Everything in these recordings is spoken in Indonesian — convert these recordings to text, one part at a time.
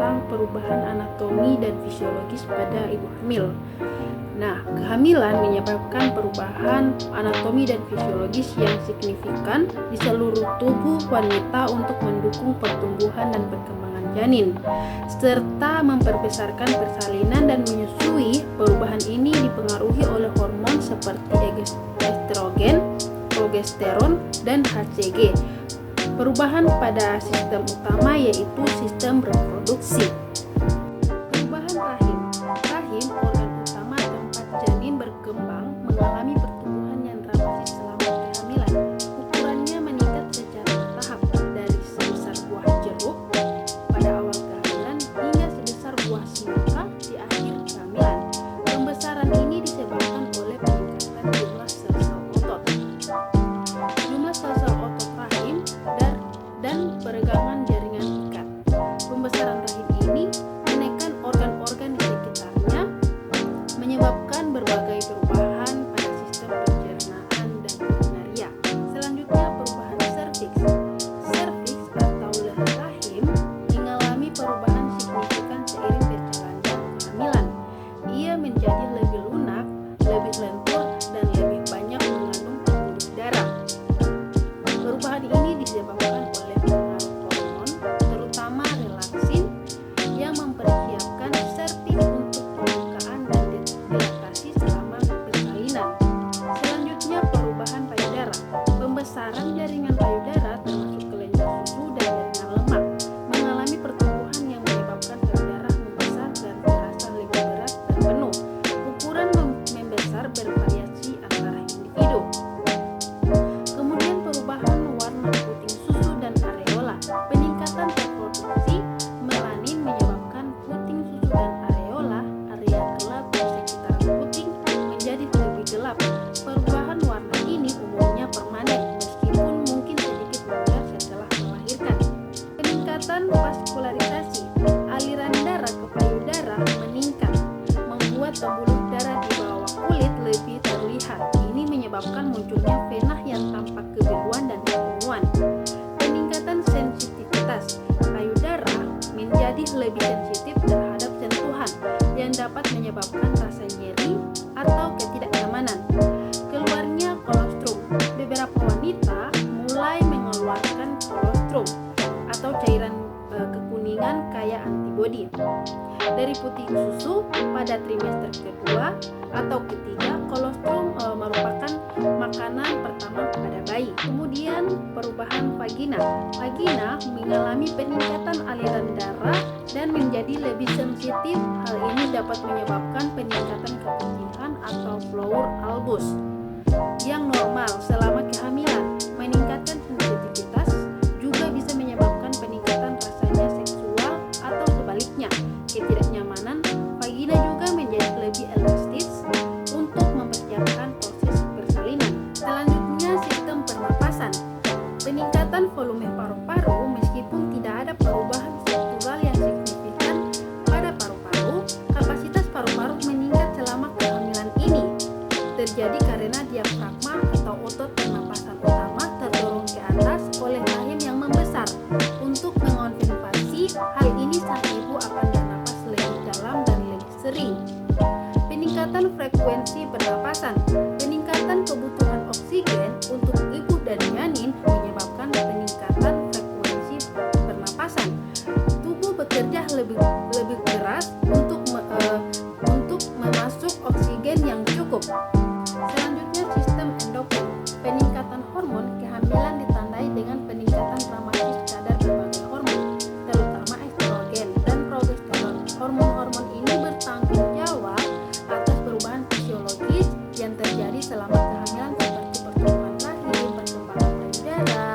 tentang perubahan anatomi dan fisiologis pada ibu hamil. Nah, kehamilan menyebabkan perubahan anatomi dan fisiologis yang signifikan di seluruh tubuh wanita untuk mendukung pertumbuhan dan perkembangan janin, serta memperbesarkan persalinan dan menyusui. Perubahan ini dipengaruhi oleh hormon seperti estrogen, progesteron, dan HCG. Perubahan pada sistem utama yaitu sistem reproduksi. Perubahan rahim. Rahim, organ utama tempat janin berkembang, mengalami pertumbuhan yang dramatis selama kehamilan. Ukurannya meningkat secara bertahap dari sebesar buah jeruk pada awal kehamilan hingga sebesar buah semangka di akhir kehamilan. Pembesaran ini disebabkan oleh peningkatan jumlah sel-sel otot. Jumlah sel-sel otot rahim dan peregangan jaringan ikat. Pembesaran rahim ini menekan organ-organ di sekitarnya, menyebabkan berbagai perubahan pada sistem pencernaan dan urinaria. Selanjutnya, perubahan serviks. Serviks atau leher rahim mengalami perubahan signifikan seiring berjalannya kehamilan. Ia menjadi lebih lunak, lebih lentur, dan lebih banyak mengandung pembuluh darah. Perubahan ini disebabkan oleh pengaruh hormon, terutama relaksin, yang mempersiapkan serviks untuk pembukaan dan dilatasi selama persalinan. Selanjutnya, perubahan payudara. Pembesaran jaringan payudara termasuk kelenjar susu dan jaringan lemak mengalami pertumbuhan yang menyebabkan payudara membesar dan terasa lebih berat dan penuh. Ukuran membesar bervariasi antara individu. Kemudian perubahan warna puting susu dan areola. Peningkatan reproduksi melanin menyebabkan puting susu dan areola, area gelap di sekitar puting, menjadi lebih gelap. Perubahan warna ini umumnya permanen, meskipun mungkin sedikit memudar setelah melahirkan. Peningkatan vaskularisasi. Aliran darah ke payudara meningkat, membuat pembuluh darah di bawah kulit lebih terlihat. Ini menyebabkan munculnya vena yang tampak kebiruan dan keunguan. Peningkatan sensitivitas. Payudara menjadi lebih sensitif terhadap sentuhan yang dapat menyebabkan rasa nyeri atau ketidaknyamanan. Keluarnya kolostrum. Beberapa wanita mulai mengeluarkan kolostrum atau cairan kekuningan kayak antibodi dari puting susu pada trimester kedua atau ketiga. Kolostrum merupakan makanan pertama pada bayi. Kemudian perubahan vagina. Vagina mengalami peningkatan aliran darah dan menjadi lebih sensitif. Hal ini dapat menyebabkan peningkatan kepentingan atau flour albus yang normal selama kehamilan. Meningkatkan sensitivitas juga bisa menyebabkan peningkatan rasanya seksual atau sebaliknya. Ketidaknyamanan. Vagina juga menjadi lebih elastis untuk mempersiapkan proses persalinan. Selanjutnya, sistem pernapasan. Peningkatan volume paru-paru. Meskipun tidak ada perubahan struktural yang signifikan pada paru-paru, kapasitas paru-paru meningkat selama kehamilan ini. Terjadi karena diafragma atau otot pernapasan utama terdorong ke atas oleh rahim yang membesar. Untuk mengonfirmasi hal ini, sang ibu akan bernapas lebih dalam dan lebih sering. Peningkatan frekuensi pernapasan. Peningkatan kebutuhan oksigen untuk ibu dan janin menyebabkan peningkatan frekuensi pernapasan. Tubuh bekerja lebih keras untuk memasuk oksigen yang cukup. Selanjutnya, sistem endokrin. Peningkatan hormon. Kehamilan ditandai dengan peningkatan dramatis kadar berbagai hormon, terutama estrogen dan progesteron. Hormon-hormon ini bertanggung jawab atas perubahan fisiologis yang terjadi selama kehamilan seperti pertumbuhan rahim, perkembangan payudara,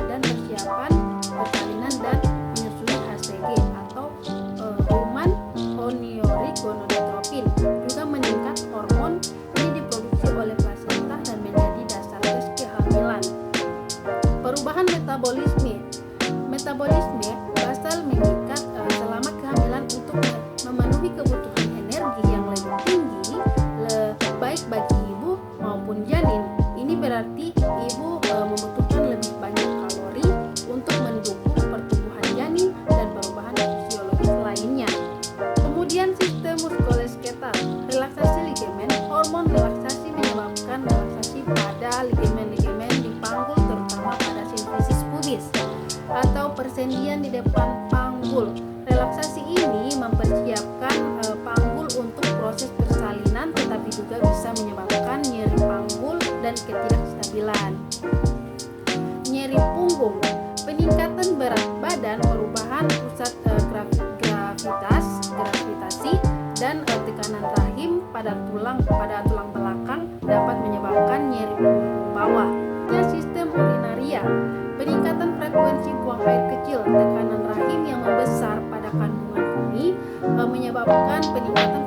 dan persiapan persalinan dan menyusui HCG atau persendian di depan panggul. Relaksasi ini mempersiapkan panggul untuk proses persalinan, tetapi juga bisa menyebabkan nyeri panggul dan ketidakstabilan. Nyeri punggung, peningkatan berat badan, perubahan pusat gravitasi dan tekanan rahim pada tulang belakang dapat menyebabkan nyeri punggung bawah. Sistem urinaria, peningkatan frekuensi buang air kecil, tekanan rahim yang membesar pada kandungan kemih menyebabkan peningkatan